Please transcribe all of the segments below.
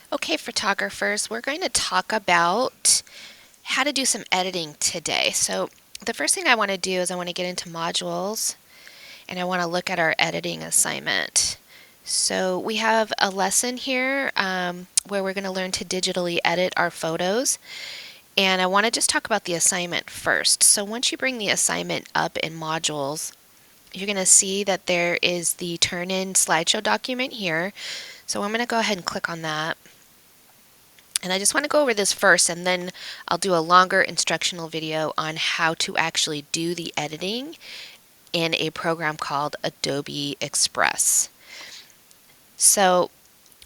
Okay, photographers, we're going to talk about how to do some editing today. So the first thing I want to do is I want to get into modules and I want to look at our editing assignment. So we have a lesson here where we're going to learn to digitally edit our photos. And I want to just talk about the assignment first. So once you bring the assignment up in modules, you're going to see that there is the turn-in slideshow document here. So I'm going to go ahead and click on that. And I just want to go over this first, and then I'll do a longer instructional video on how to actually do the editing in a program called Adobe Express. So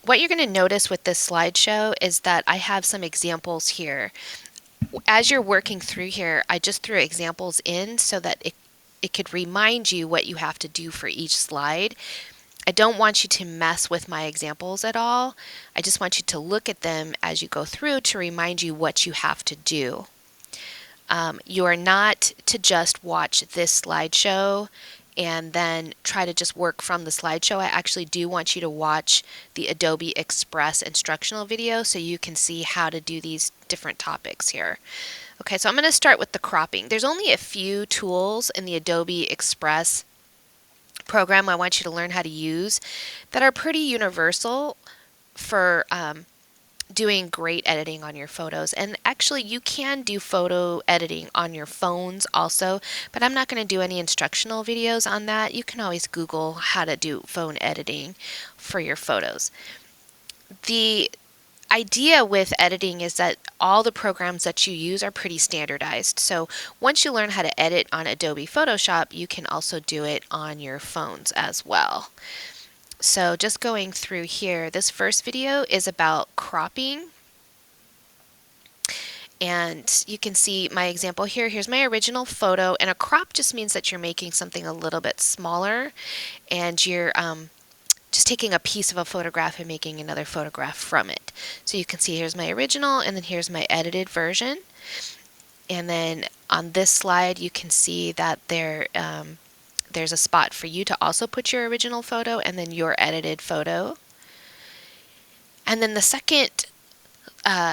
what you're going to notice with this slideshow is that I have some examples here. As you're working through here, I just threw examples in so that it could remind you what you have to do for each slide. I don't want you to mess with my examples at all. I just want you to look at them as you go through to remind you what you have to do. You are not to just watch this slideshow and then try to just work from the slideshow. I actually do want you to watch the Adobe Express instructional video so you can see how to do these different topics here. Okay, so I'm going to start with the cropping. There's only a few tools in the Adobe Express program I want you to learn how to use that are pretty universal for doing great editing on your photos. And actually you can do photo editing on your phones also, but I'm not going to do any instructional videos on that. You can always Google how to do phone editing for your photos. The idea with editing is that all the programs that you use are pretty standardized. So once you learn how to edit on Adobe Photoshop, you can also do it on your phones as well. So just going through here, this first video is about cropping. And you can see my example here. Here's my original photo, and a crop just means that you're making something a little bit smaller and you're just taking a piece of a photograph and making another photograph from it. So you can see here's my original and then here's my edited version. And then on this slide you can see that there's a spot for you to also put your original photo and then your edited photo. And then the second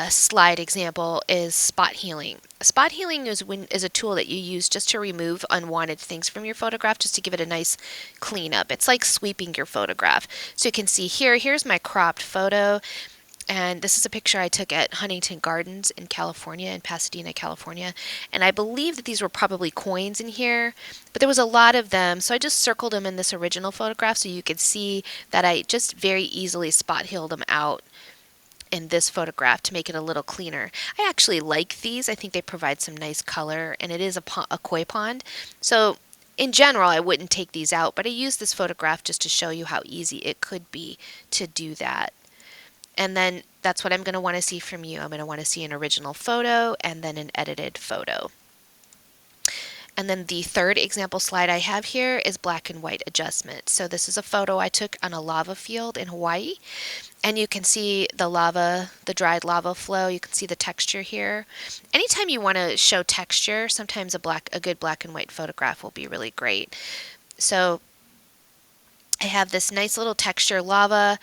slide example is spot healing. Spot healing is a tool that you use just to remove unwanted things from your photograph, just to give it a nice cleanup. It's like sweeping your photograph. So you can see here's my cropped photo, and this is a picture I took at Huntington Gardens in California, in Pasadena, California. And I believe that these were probably coins in here, but there was a lot of them, so I just circled them in this original photograph so you could see that I just very easily spot healed them out in this photograph to make it a little cleaner. I actually like these. I think they provide some nice color, and it is a koi pond. So in general, I wouldn't take these out, but I used this photograph just to show you how easy it could be to do that. And then that's what I'm going to want to see from you. I'm going to want to see an original photo and then an edited photo. And then the third example slide I have here is black and white adjustment. So this is a photo I took on a lava field in Hawaii. And you can see the lava, the dried lava flow. You can see the texture here. Anytime you want to show texture, sometimes a good black and white photograph will be really great. So I have this nice little texture lava,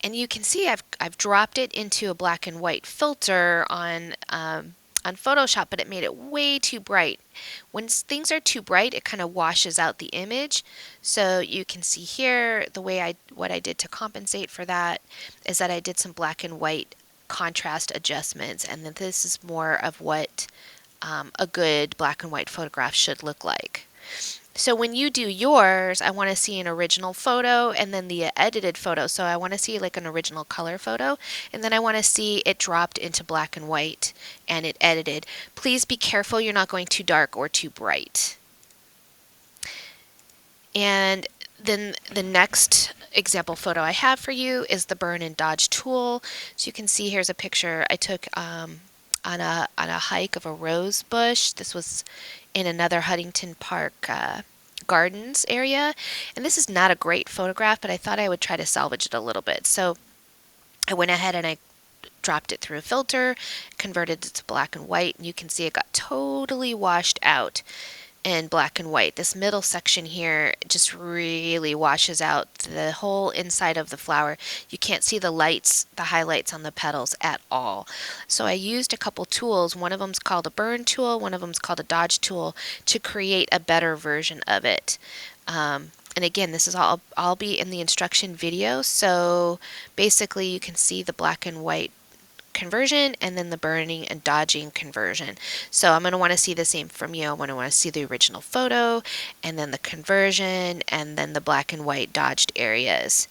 and you can see I've dropped it into a black and white filter on Photoshop, but it made it way too bright. When things are too bright, it kind of washes out the image. So you can see here what I did to compensate for that is that I did some black and white contrast adjustments, and then this is more of what a good black and white photograph should look like. So when you do yours, I want to see an original photo and then the edited photo. So I want to see like an original color photo, and then I want to see it dropped into black and white and it edited. Please be careful you're not going too dark or too bright. And then the next example photo I have for you is the burn and dodge tool. So you can see here's a picture I took on a hike of a rose bush. This was in another Huntington Park Gardens area, and this is not a great photograph, but I thought I would try to salvage it a little bit. So I went ahead and I dropped it through a filter, converted it to black and white, and you can see it got totally washed out. in black and white. This middle section here just really washes out the whole inside of the flower. You can't see the lights, the highlights on the petals at all. So I used a couple tools. One of them's called a burn tool, one of them's called a dodge tool, to create a better version of it. And again, this is all be in the instruction video. So basically you can see the black and white conversion and then the burning and dodging conversion. So I'm going to want to see the same from you. I'm going to want to see the original photo and then the conversion and then the black and white dodged areas.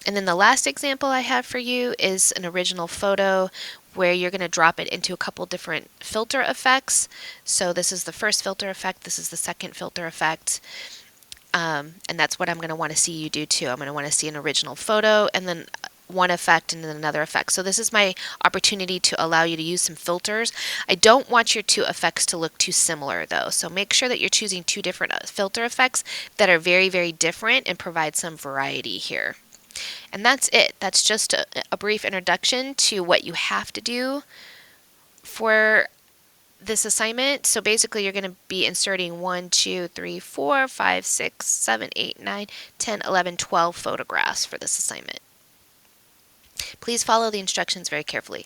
And then the last example I have for you is an original photo where you're going to drop it into a couple different filter effects. So this is the first filter effect, this is the second filter effect. And that's what I'm going to want to see you do too. I'm going to want to see an original photo and then one effect and then another effect. So this is my opportunity to allow you to use some filters. I don't want your two effects to look too similar though. So make sure that you're choosing two different filter effects that are very, very different and provide some variety here. And that's it. That's just a brief introduction to what you have to do for this assignment. So basically you're going to be inserting 1, 2, 3, 4, 5, 6, 7, 8, 9, 10, 11, 12 photographs for this assignment. Please follow the instructions very carefully.